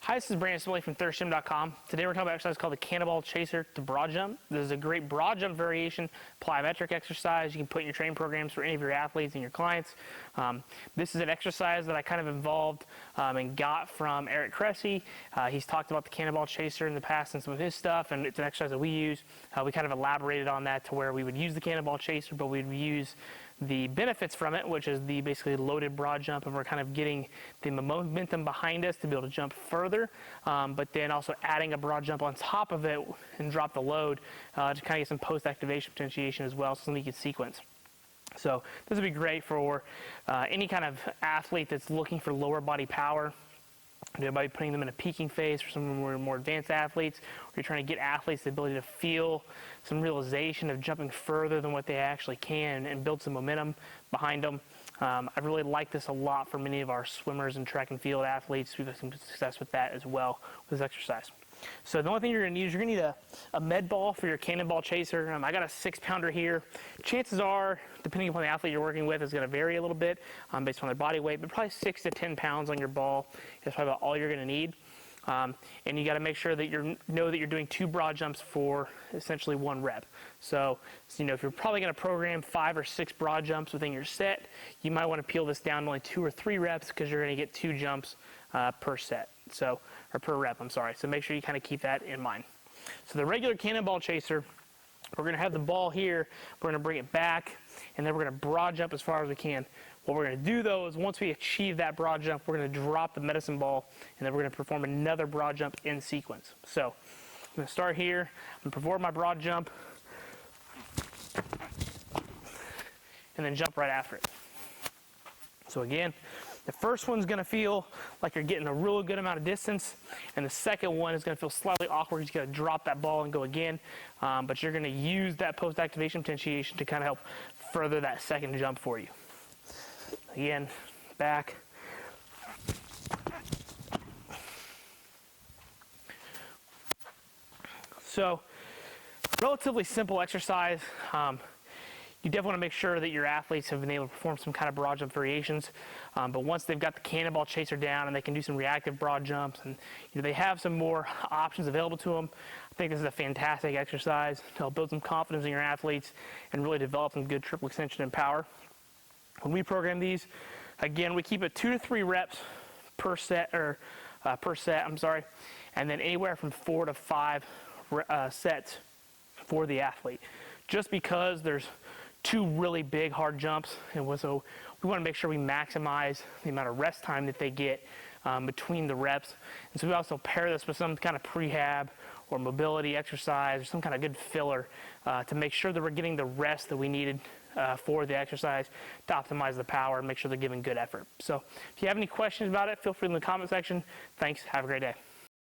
Hi, this is Brandon Smiley from thirstgym.com. Today we're talking about an exercise called the Cannonball Chaser to broad jump. This is a great broad jump variation, plyometric exercise you can put in your training programs for any of your athletes and your clients. This is an exercise that I kind of involved and got from Eric Cressy. He's talked about the Cannonball Chaser in the past and some of his stuff, and it's an exercise that we use. We kind of elaborated on that to where we would use the Cannonball Chaser, but we'd use the benefits from it, which is the basically loaded broad jump, and we're kind of getting the momentum behind us to be able to jump further, but then also adding a broad jump on top of it and drop the load to kind of get some post-activation potentiation as well, so something you can sequence. So this would be great for any kind of athlete that's looking for lower body power. By putting them in a peaking phase for some of the more advanced athletes, or you're trying to get athletes the ability to feel some realization of jumping further than what they actually can and build some momentum behind them. I really like this a lot for many of our swimmers and track and field athletes. We've had some success with that as well with this exercise. So the only thing you're going to need is you're going to need a med ball for your Cannonball Chaser. I got a 6-pounder here. Chances are, depending upon the athlete you're working with, it's going to vary a little bit based on their body weight, but probably 6 to 10 pounds on your ball is probably about all you're going to need. And you got to make sure that know that you're doing 2 broad jumps for essentially 1 rep. So if you're probably going to program 5 or 6 broad jumps within your set, you might want to peel this down to only 2 or 3 reps because you're going to get 2 jumps per set. Or per rep, I'm sorry. So make sure you kind of keep that in mind. So the regular Cannonball Chaser, we're going to have the ball here, we're going to bring it back, and then we're going to broad jump as far as we can. What we're going to do though is once we achieve that broad jump, we're going to drop the medicine ball, and then we're going to perform another broad jump in sequence. So I'm going to start here, I'm going to perform my broad jump, and then jump right after it. So again, the first one's going to feel like you're getting a really good amount of distance, and the second one is going to feel slightly awkward. You're going to drop that ball and go again, but you're going to use that post-activation potentiation to kind of help further that second jump for you. Again, back. So, relatively simple exercise. You definitely want to make sure that your athletes have been able to perform some kind of broad jump variations, but once they've got the Cannonball Chaser down and they can do some reactive broad jumps and they have some more options available to them, I think this is a fantastic exercise to help build some confidence in your athletes and really develop some good triple extension and power. When we program these, again, we keep it 2 to 3 reps per set, and then anywhere from 4 to 5 sets for the athlete, just because there's 2 really big hard jumps, and so we want to make sure we maximize the amount of rest time that they get between the reps. And so we also pair this with some kind of prehab or mobility exercise or some kind of good filler to make sure that we're getting the rest that we needed for the exercise to optimize the power and make sure they're giving good effort. So if you have any questions about it, feel free in the comment section. Thanks. Have a great day.